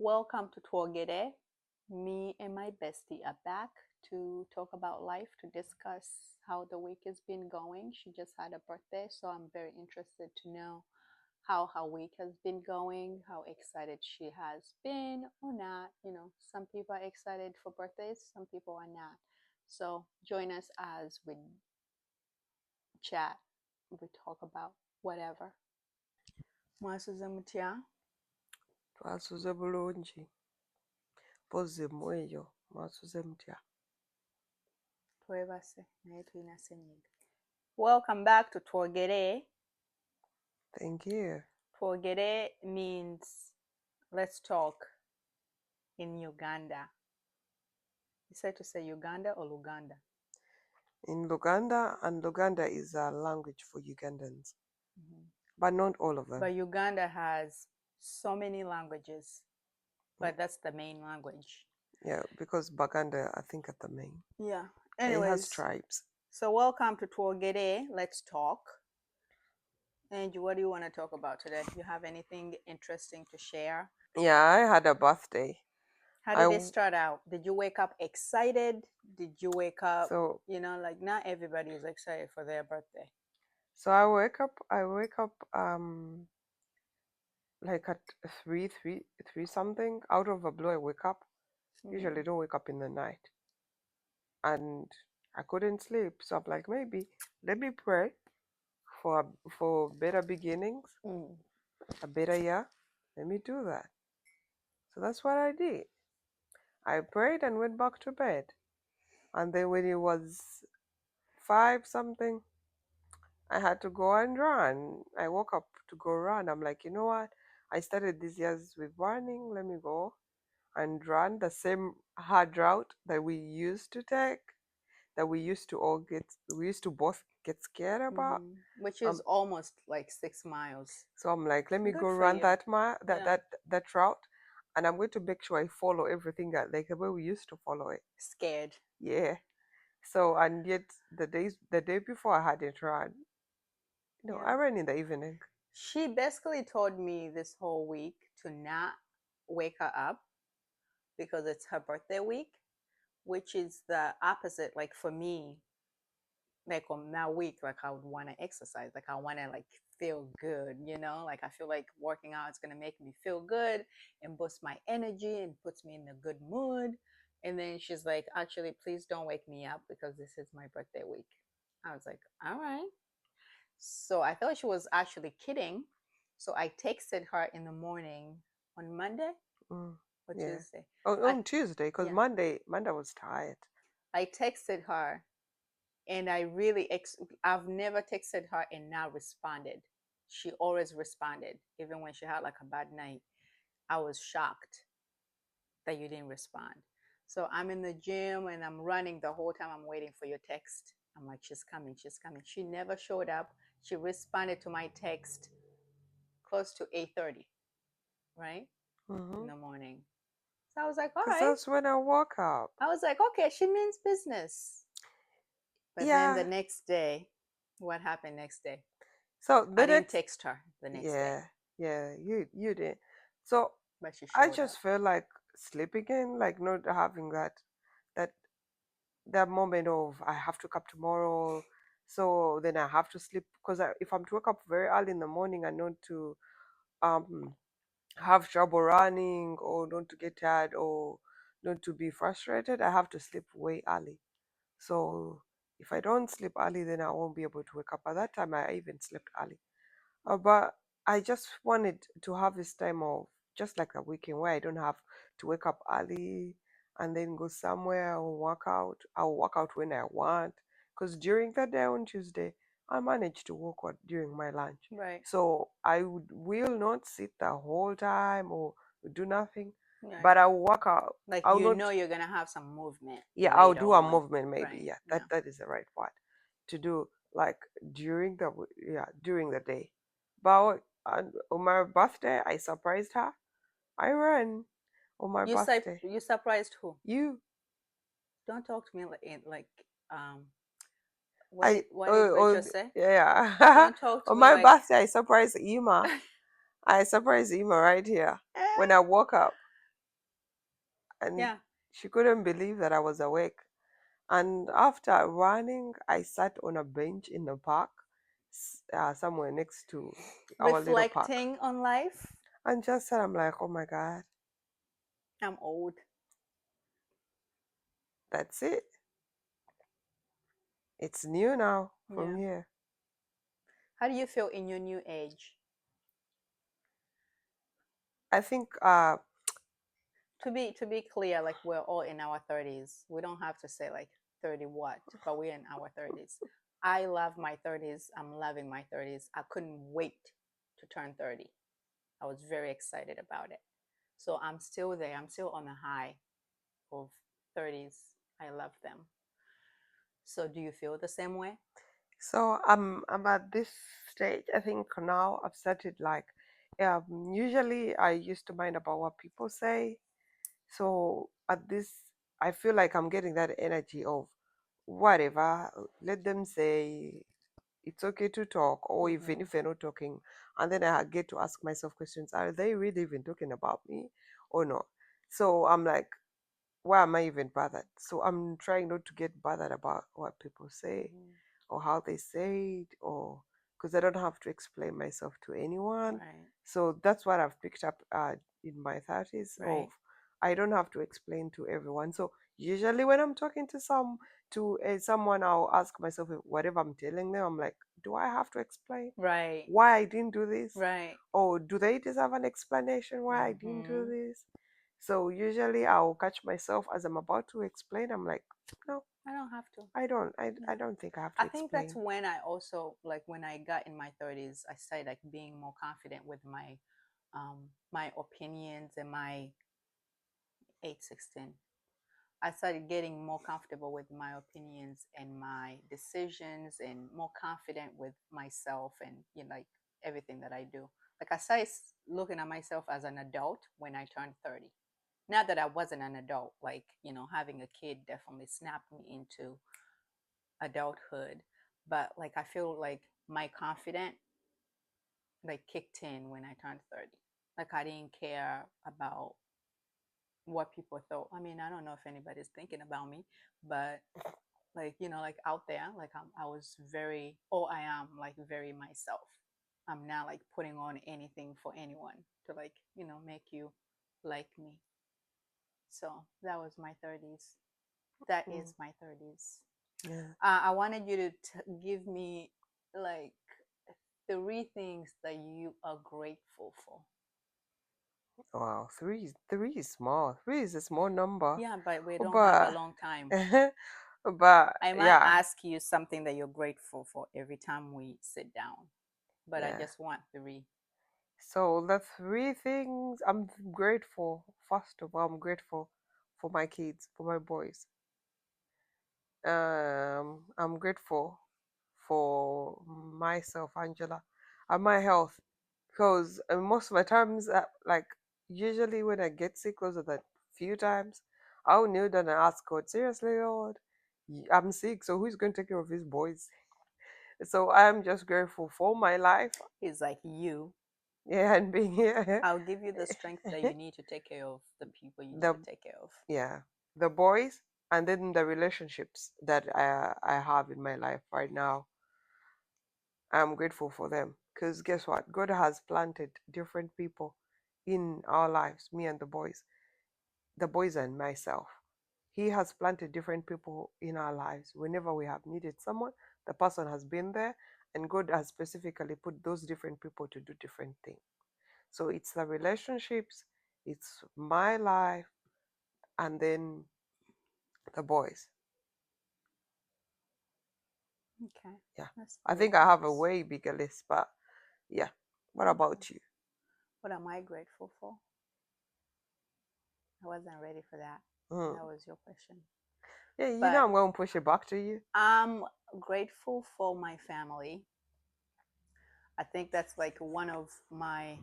Welcome to Twogede. Me and my bestie are back to talk about life, to discuss how the week has been going. She just had a birthday, so I'm very interested to know how her week has been going, how excited she has been or not. Some people are excited for birthdays, some people are not. So join us as we chat, we talk about whatever. Mwasuze mutya? Twasuze bulungi mpozzi mmweyo mwasuze mutya. Twebase naye tulina ssenyiga. Welcome back to Twogere. Thank you. Twogere means let's talk in Uganda. You said to say Uganda or Luganda? In Luganda, and Luganda is a language for Ugandans, but not all of them. But Uganda has so many languages, but that's the main language. Yeah, because Baganda, I think, are the main. Yeah. It has Anyways, tribes. so welcome to Twogere. Let's talk. Angie, what do you want to talk about today? You have anything interesting to share? Yeah, I had a birthday. How did it start out? Did you wake up excited? Did you wake up, So like not everybody is excited for their birthday. so I wake up like at three something. Out of the blue I wake up. Usually don't wake up in the night. And I couldn't sleep. So I'm like, maybe let me pray for better beginnings, a better year. Let me do that. So that's what I did. I prayed and went back to bed. And then when it was 5 something, I had to go and run. I woke up to go run. I'm like, you know what? I started these years with running. Let me go and run the same hard route that we used to take, that we used to both get scared about. Which is almost like 6 miles. So I'm like, let me Good go for run you. that Yeah. that route, and I'm going to make sure I follow everything like the way we used to follow it. Scared. Yeah. So and yet the day before I hadn't run. No, Yeah. I ran in the evening. She basically told me this whole week to not wake her up because it's her birthday week, which is the opposite. Like for me, like on that week, like I would want to exercise, like I want to like feel good, like I feel like working out is going to make me feel good and boost my energy and puts me in a good mood. And then she's like, actually, please don't wake me up because this is my birthday week. I was like, all right. So I thought she was actually kidding. So I texted her in the morning on Monday or Yeah. Tuesday. On Tuesday, because yeah. Monday I was tired. I texted her and I've never texted her and not responded. She always responded, even when she had like a bad night. I was shocked that you didn't respond. So I'm in the gym and I'm running the whole time. I'm waiting for your text. I'm like, she's coming, she's coming. She never showed up. She responded to my text close to 8:30, right? In the morning. So I was like, all right. That's when I woke up. I was like, okay, she means business. But then the next day, what happened next day? So I didn't text her the next day. Yeah, you did. So But she I showed just up. felt like sleeping in, like not having that that moment of I have to wake up tomorrow. So then I have to sleep because if I'm to wake up very early in the morning and not to have trouble running or not to get tired or not to be frustrated, I have to sleep way early. So if I don't sleep early, then I won't be able to wake up. At that time, I even slept early. But I just wanted to have this time of just like a weekend where I don't have to wake up early and then go somewhere or work out. I'll work out when I want. Because during the day on Tuesday, I managed to work out during my lunch. Right. So I will not sit the whole time or do nothing. Right. But I'll work out. Like I'll you not, know you're gonna have some movement. yeah, I'll later do a on. movement maybe. Right. Yeah, that is the right part to do like during the day. But on my birthday, I surprised her. I ran on my birthday. You surprised who? You. Don't talk to me like what did Rachel say? Yeah. Don't talk to On me my like birthday, I surprised Ima. I surprised Ima right here when I woke up. and Yeah. she couldn't believe that I was awake. And after running, I sat on a bench in the park, somewhere next to our little park, Reflecting on life. and just said, I'm like, oh my God, I'm old. that's it. It's new now from Yeah. here. How do you feel in your new age? I think, To be clear, like we're all in our 30s. We don't have to say like 30 what, but we're in our 30s. I love my 30s. I'm loving my 30s. I couldn't wait to turn 30. I was very excited about it. So I'm still there. I'm still on the high of 30s. I love them. So do you feel the same way? so I'm at this stage. I think now I've started like, usually I used to mind about what people say. So at this, I feel like I'm getting that energy of whatever, let them say, it's okay to talk, or even Mm-hmm. if they're not talking. And then I get to ask myself questions, are they really even talking about me or not? So I'm like, why am I even bothered? So I'm trying not to get bothered about what people say Mm-hmm. or how they say it, or because I don't have to explain myself to anyone. Right. So that's what I've picked up in my 30s of, Right. I don't have to explain to everyone. So usually when I'm talking to someone, I'll ask myself, whatever I'm telling them, I'm like, do I have to explain Right. why I didn't do this? Right. Or do they deserve an explanation why I didn't do Mm-hmm. this? So usually I'll catch myself as I'm about to explain. I'm like, no, I don't have to. I don't. I Yeah. don't think I have I to think that's explain. when I also like when I got in my 30s, I started like being more confident with my opinions and my 816. I started getting more comfortable with my opinions and my decisions and more confident with myself and like everything that I do. Like I started looking at myself as an adult when I turned 30. Not that I wasn't an adult, like, having a kid definitely snapped me into adulthood, but like I feel like my confidence like kicked in when I turned 30. Like I didn't care about what people thought. I mean, I don't know if anybody's thinking about me, but like, like out there, like I was very, or I am like very myself. I'm not like putting on anything for anyone to like, make you like me. So that was my 30s. That Mm, is my 30s. yeah. I wanted you to give me like three things that you are grateful for. Wow. Three is small. Three is a small number, Yeah, but we don't have a but long time. but I might yeah, ask you something that you're grateful for every time we sit down, but I yeah. just want three. So the three things I'm grateful. First of all, I'm grateful for my kids, for my boys. I'm grateful for myself, Angela, and my health, because most of my times, like usually when I get sick, those are the few times I'll kneel down and ask God, seriously, Lord, I'm sick, so who's going to take care of these boys? So I'm just grateful for my life, He's like, you, yeah, and being here. I'll give you the strength that you need to take care of the people you need the to take care of. Yeah, the boys, and then the relationships that I have in my life right now. I'm grateful for them because guess what? God has planted different people in our lives, me and the boys and myself. He has planted different people in our lives. Whenever we have needed someone, the person has been there, and God has specifically put those different people to do different things. So it's the relationships, it's my life, and then the boys. Okay, Yeah. that's I three think I have a things. way bigger list, but yeah. What Okay. about you? What am I grateful for? I wasn't ready for that. Hmm. That was your question. Yeah, But I'm going to push it back to you. I'm grateful for my family. I think that's like one of my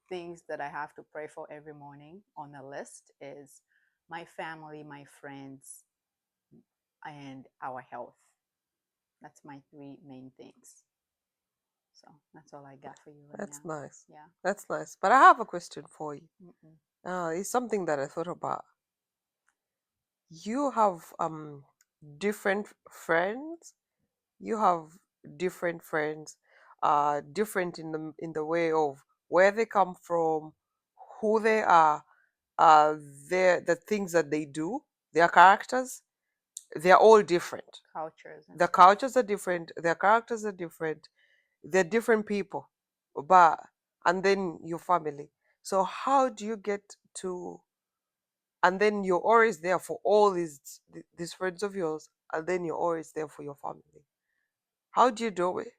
things that I have to pray for every morning on the list is my family, my friends, and our health. That's my three main things. So that's all I got for you right That's now. nice. Yeah. That's nice. But I have a question for you. Mm-mm. It's something that I thought about. you have different friends. You have different friends, different in the way of where they come from, who they are, the things that they do, their characters. They're all different. Cultures and The stuff. cultures are different. Their characters are different. They're different people, but and then your family. So how do you get to? And then you're always there for all these friends of yours, and then you're always there for your family. How do you do it?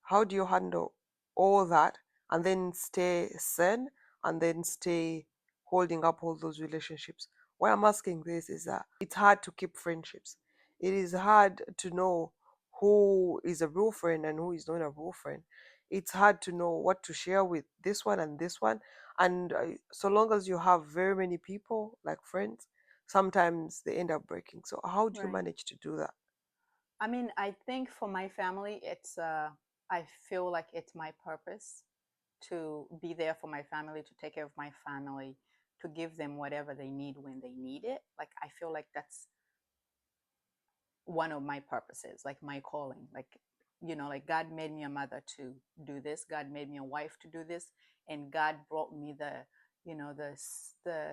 How do you handle all that and then stay sane and then stay holding up all those relationships? Why I'm asking this is that it's hard to keep friendships. It is hard to know who is a real friend and who is not a real friend. It's hard to know what to share with this one and this one. And so long as you have very many people like friends, sometimes they end up breaking. So how do you Right. manage to do that? I mean, I think for my family, I feel like it's my purpose to be there for my family, to take care of my family, to give them whatever they need when they need it. Like, I feel like that's one of my purposes, like my calling. Like, like God made me a mother to do this. God made me a wife to do this. And God brought me the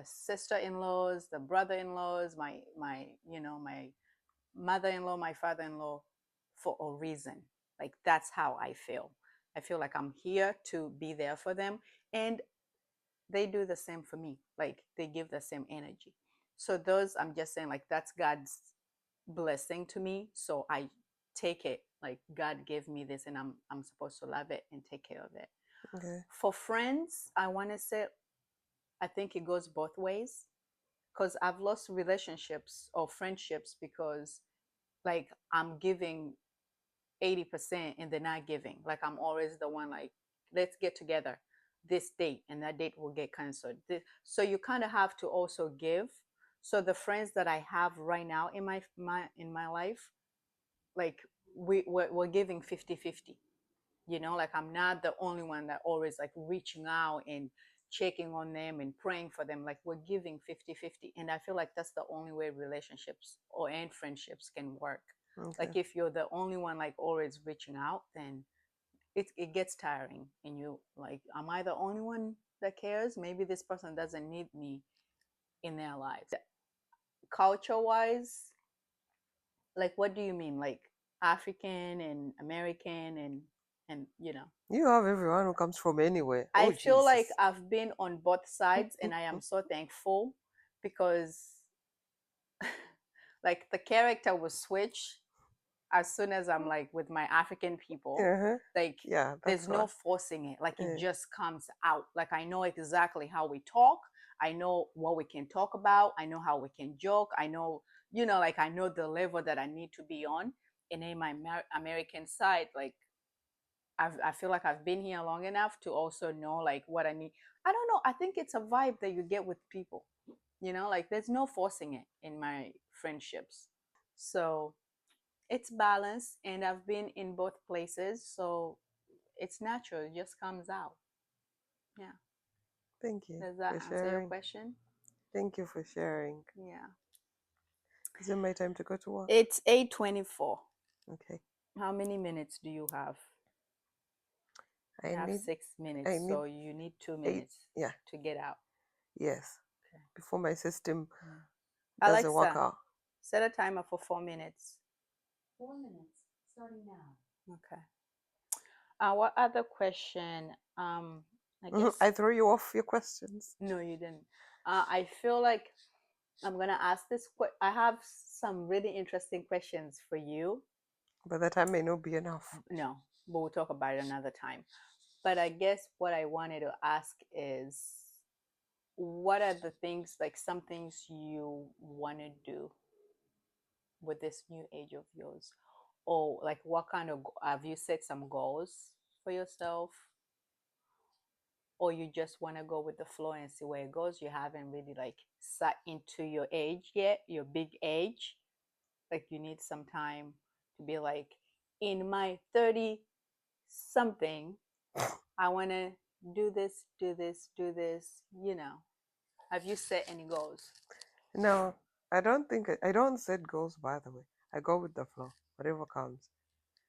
sister-in-laws, the brother-in-laws, my mother-in-law, my father-in-law, for a reason. Like, that's how I feel. I feel like I'm here to be there for them, and they do the same for me. Like, they give the same energy. So those, I'm just saying, like, that's God's blessing to me. So I take it like God gave me this, and I'm supposed to love it and take care of it. Okay. For friends, I want to say, I think it goes both ways, because I've lost relationships or friendships because, like, I'm giving 80% and they're not giving. Like, I'm always the one, like, let's get together this date, and that date will get canceled. So you kind of have to also give. So the friends that I have right now in my life, like, we're giving 50-50. Like, I'm not the only one that always, like, reaching out and checking on them and praying for them. Like, we're giving 50-50, and I feel like that's the only way relationships or and friendships can work. Like, Okay. if you're the only one, like, always reaching out, then it gets tiring, and you like, am I the only one that cares? Maybe this person doesn't need me in their lives. Culture wise, like, what do you mean, like African and American and You have everyone who comes from anywhere. I Oh, feel like Jesus. I've been on both sides, and I am so thankful, because like, the character will switch as soon as I'm, like, with my African people. Uh-huh. Like, Yeah, there's that's no right. forcing it. Like, it Yeah. just comes out. Like, I know exactly how we talk. I know what we can talk about. I know how we can joke. I know, like, I know the level that I need to be on. And in my American side, like, I feel like I've been here long enough to also know, like, what I need. I don't know. I think it's a vibe that you get with people. Like, there's no forcing it in my friendships. So it's balanced, and I've been in both places. So it's natural. It just comes out. Yeah. Thank you Does that for answer your sharing. question? Thank you for sharing. Yeah. Is it my time to go to work? It's 8:24. Okay. How many minutes do you have? You I have need 6 minutes, I need so you need two 8. minutes Yeah. to get out. Yes. Okay. Before my system Mm. doesn't work Alexa, out. set a timer for 4 minutes. 4 minutes starting now. Okay. What other question? I guess I threw you off your questions. no, you didn't. I feel like I'm gonna ask this. I have some really interesting questions for you. But that time may not be enough. No, but we'll talk about it another time. But I guess what I wanted to ask is, what are the things, like, some things you want to do with this new age of yours? Or, like, what kind of, have you set some goals for yourself? Or you just want to go with the flow and see where it goes? You haven't really, like, sat into your age yet, your big age. Like, you need some time to be like, in my 30 something, I want to do this, do this, do this. Have you set any goals? No. I don't think I don't set goals, by the way. I go with the flow, whatever comes.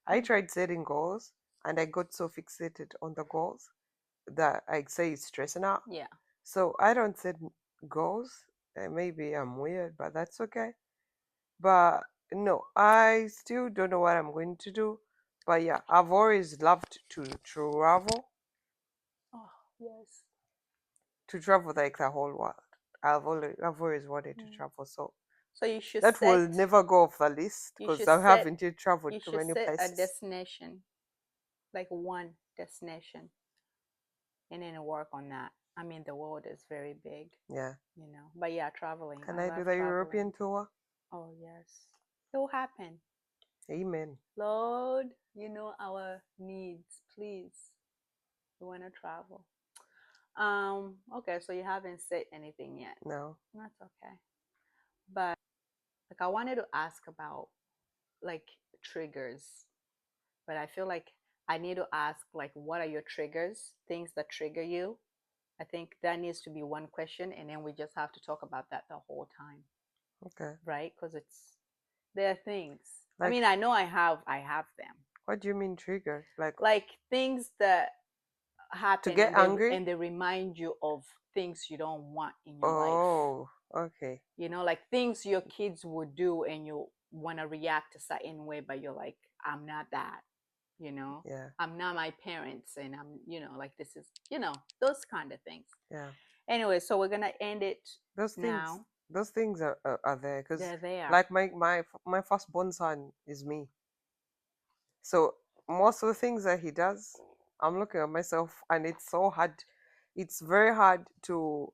I Mm. tried setting goals and I got so fixated on the goals that I say it's stressing out. Yeah. So I don't set goals. Maybe I'm weird, but that's okay. But no, I still don't know what I'm going to do. But yeah, I've always loved to travel, Oh, yes. like the whole world. I've always wanted to Mm. travel, so So you should that will set never go off the list you because should I set haven't yet traveled you to should many set a places. destination, like one destination, and then work on that. I mean, the world is very big, Yeah. But yeah, traveling. Can I I do love the traveling. European tour? Oh, yes. It will happen. Amen. Lord, you know our needs. Please. We want to travel. Okay, so you haven't said anything yet. No. That's okay. But like I wanted to ask about like triggers, but I feel like I need to ask like what are your triggers, things that trigger you? I think that needs to be one question, and then we just have to talk about that the whole time, Okay. right? Because there are things. I Like, mean, I know I have them. what do you mean trigger? Like things that To happen get and angry? they remind you of things you don't want in your life. Oh, okay. Like things your kids would do and you want to react a certain way, but you're like, I'm not that, you know, Yeah. I'm not my parents, and I'm, like this is, those kind of things. Yeah. Anyway, so we're gonna end it Those things, now. are there because, They're there. like, my firstborn son is me. So most of the things that he does, I'm looking at myself, and it's so hard. It's very hard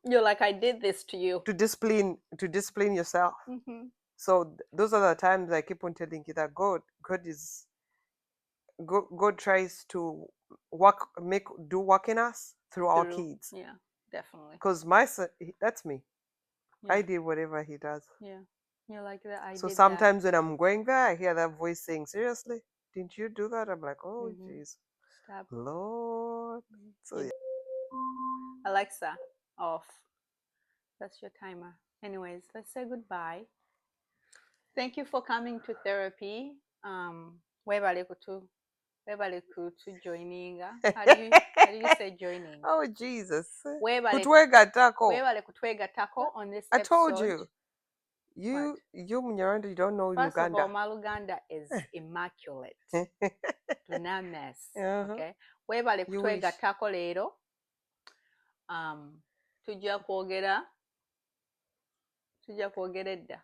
You're like, I did this to you. to discipline yourself. Mm-hmm. So those are the times I keep on telling you that God tries to do work in us through our Through, kids. yeah, definitely. Because my son, that's me. Yeah, I did whatever he does. yeah. You're like that. I So did that. sometimes when I'm going there, I hear that voice saying, "Seriously, didn't you do that?" I'm like, "Oh, Mm-hmm. jeez, Stop. Lord." So You, yeah. Alexa, off. That's your timer. Anyways, let's say goodbye. Thank you for coming to therapy. Webale kutu, webale kutu joining. How do you say joining? Oh Jesus. Webale Kutwega tako. webale kutwega tako on this I told episode. you. What? You Munyarwanda, you don't know First of all, Uganda. Maluganda is immaculate. Do not mess. Uh-huh. Okay. Webale You kutwega wish. tako leero. Tujja kwogera edda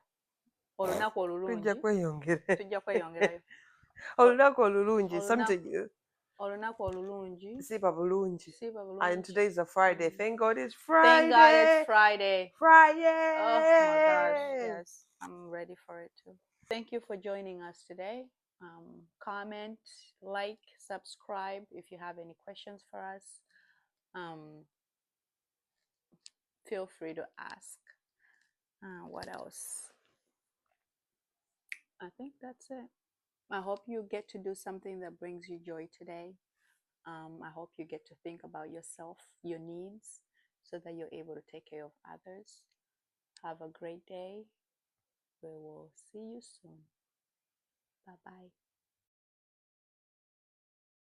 olunaku Tujja olulungi. kweyongera. Tujja kweyongerayo Olunaku olulungi. olunaku Something olunaku olulungi. siba bulungi. Siba And bulungi. today is a Friday. Thank God it's Thank God it's Friday. Friday. Oh my gosh, Friday. yes, I'm ready for it too. Thank you for joining us today. Comment, like, subscribe if you have any questions for us. Feel free to ask. What else? I think that's it. I hope you get to do something that brings you joy today. I hope you get to think about yourself, your needs, so that you're able to take care of others. Have a great day. We will see you soon. Bye bye.